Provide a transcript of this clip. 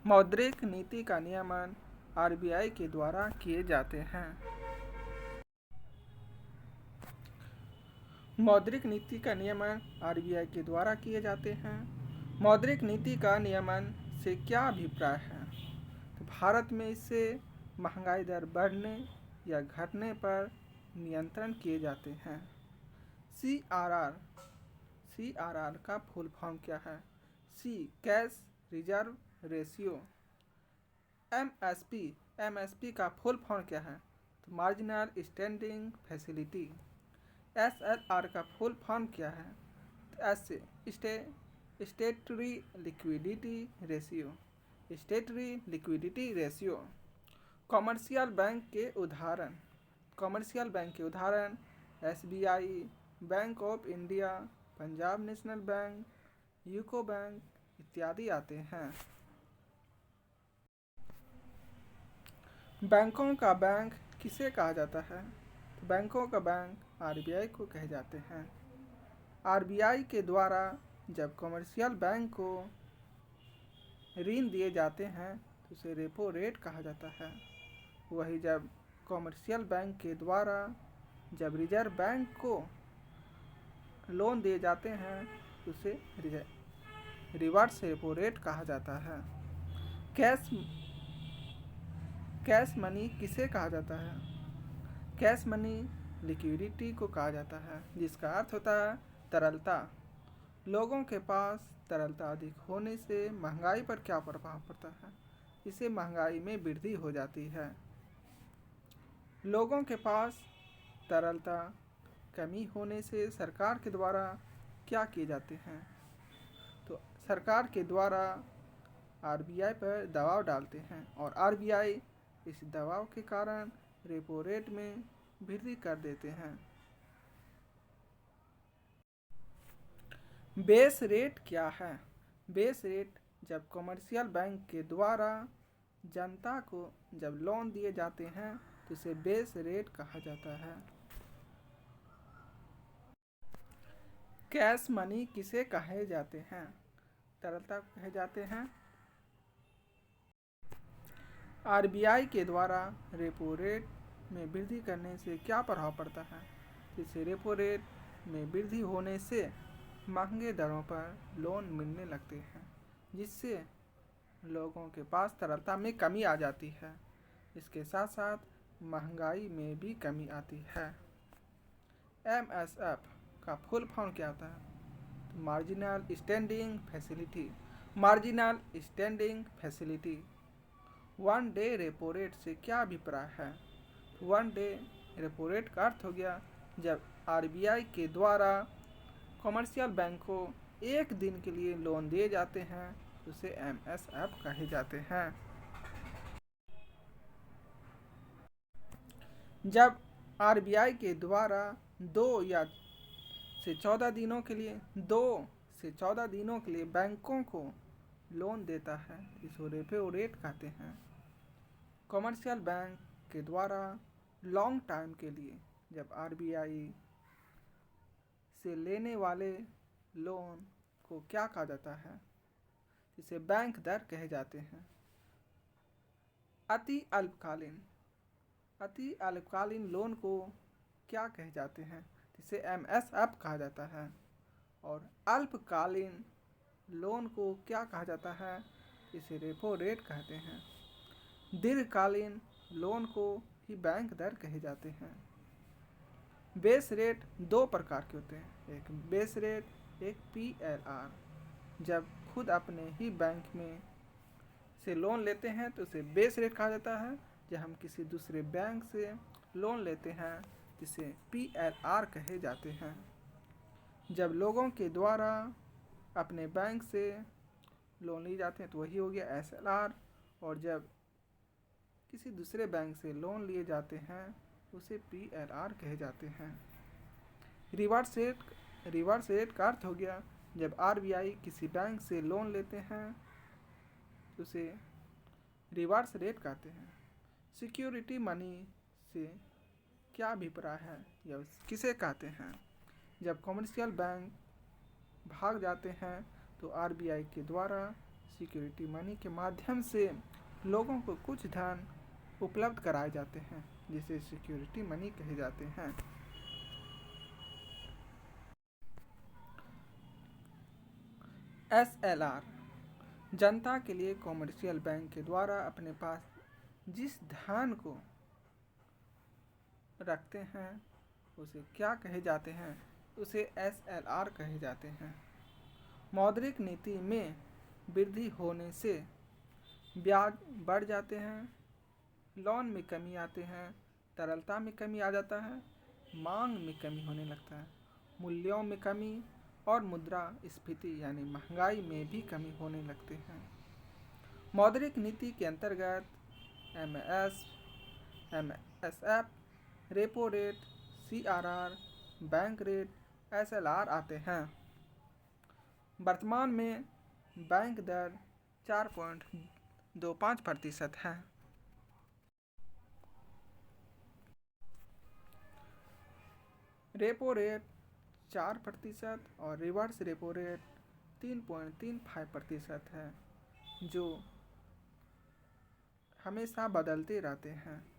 मौद्रिक नीति का नियमन आरबीआई के द्वारा किए जाते हैं। मौद्रिक नीति का नियमन आरबीआई के द्वारा किए जाते हैं। मौद्रिक नीति का नियमन से क्या अभिप्राय है? तो भारत में इससे महंगाई दर बढ़ने या घटने पर नियंत्रण किए जाते हैं। सीआरआर का फुल फॉर्म क्या है? सी कैश रिजर्व रेशियो। एमएसपी का फुल फॉर्म क्या है? तो मार्जिनल स्टैंडिंग फैसिलिटी। एसएलआर का फुल फॉर्म क्या है? तो एस से स्टेटरी liquidity ratio. स्टेटरी liquidity ratio. Commercial bank के उदाहरण SBI, bank of India, Punjab national bank, UCO bank इत्यादि आते हैं। बैंकों का बैंक किसे कहा जाता है? तो बैंकों का बैंक आरबीआई को कहे जाते हैं। आरबीआई के द्वारा जब कमर्शियल बैंक को ऋण दिए जाते हैं तो उसे रेपो रेट कहा जाता है। वही जब कमर्शियल बैंक के द्वारा जब रिजर्व बैंक को लोन दिए जाते हैं तो उसे रिवर्स रेपो रेट कहा जाता है। कैश मनी किसे कहा जाता है? कैश मनी लिक्विडिटी को कहा जाता है, जिसका अर्थ होता है तरलता। लोगों के पास तरलता अधिक होने से महंगाई पर क्या प्रभाव पड़ता है? इससे महंगाई में वृद्धि हो जाती है। लोगों के पास तरलता कमी होने से सरकार के द्वारा क्या किए जाते हैं? तो सरकार के द्वारा आरबीआई पर दबाव डालते हैं और आरबीआई इस दबाव के कारण रेपो रेट में वृद्धि कर देते हैं। बेस रेट क्या है? बेस रेट जब कमर्शियल बैंक के द्वारा जनता को जब लोन दिए जाते हैं तो इसे बेस रेट कहा जाता है। कैश मनी किसे कहे जाते हैं? तरलता कहे जाते हैं। आरबीआई के द्वारा रेपो रेट में वृद्धि करने से क्या प्रभाव पड़ता है? जिससे रेपो रेट में वृद्धि होने से महंगे दरों पर लोन मिलने लगते हैं, जिससे लोगों के पास तरलता में कमी आ जाती है। इसके साथ साथ महंगाई में भी कमी आती है। एमएसएफ का फुल फॉर्म क्या होता है? Marginal standing facility. Marginal standing facility. One day repo rate से क्या अभिप्राय है? वन डे रेपो रेट का अर्थ हो गया जब आरबीआई के द्वारा कमर्शियल बैंक को एक दिन के लिए लोन दिए जाते हैं उसे एमएसएफ कहे जाते हैं। जब आरबीआई के द्वारा 2 से 14 दिनों के लिए बैंकों को लोन देता है, इसको रेपो रेट कहते हैं। कमर्शियल बैंक के द्वारा लॉन्ग टाइम के लिए जब आरबीआई से लेने वाले लोन को क्या कहा जाता है? इसे बैंक दर कहे जाते हैं। अति अल्पकालीन लोन को क्या कहे जाते हैं? इसे एमएसएफ कहा जाता है। और अल्पकालीन लोन को क्या कहा जाता है? इसे रेपो रेट कहते हैं। दीर्घकालीन लोन को ही बैंक दर कहे जाते हैं। बेस रेट 2 प्रकार के होते हैं, एक बेस रेट, एक पीएलआर। जब खुद अपने ही बैंक में से लोन लेते हैं तो उसे बेस रेट कहा जाता है। जब हम किसी दूसरे बैंक से लोन लेते हैं जिसे पीएलआर कहे जाते हैं। जब लोगों के द्वारा अपने बैंक से लोन लिए जाते हैं तो वही हो गया एसएलआर। और जब किसी दूसरे बैंक से लोन लिए जाते हैं उसे पीएलआर कहे जाते हैं। रिवर्स रेट का अर्थ हो गया जब आरबीआई किसी बैंक से लोन लेते हैं उसे रिवर्स रेट कहते हैं। सिक्योरिटी मनी से क्या अभिप्राय है या किसे कहते हैं? जब कमर्शियल बैंक भाग जाते हैं तो आरबीआई के द्वारा सिक्योरिटी मनी के माध्यम से लोगों को कुछ धन उपलब्ध कराए जाते हैं जिसे सिक्योरिटी मनी कहे जाते हैं। SLR जनता के लिए कॉमर्शियल बैंक के द्वारा अपने पास जिस धन को रखते हैं उसे क्या कहे जाते हैं, उसे SLR कहे जाते हैं। मौद्रिक नीति में वृद्धि होने से ब्याज बढ़ जाते हैं, लोन में कमी आते हैं, तरलता में कमी आ जाता है, मांग में कमी होने लगता है, मूल्यों में कमी और मुद्रास्फीति यानी महंगाई में भी कमी होने लगते हैं। मौद्रिक नीति के अंतर्गत MSF, repo rate, CRR, bank rate, SLR आते हैं। वर्तमान में बैंक दर 4.25% है। रेपो रेट 4% और रिवर्स रेपो रेट 3.35% है, जो हमेशा बदलते रहते हैं।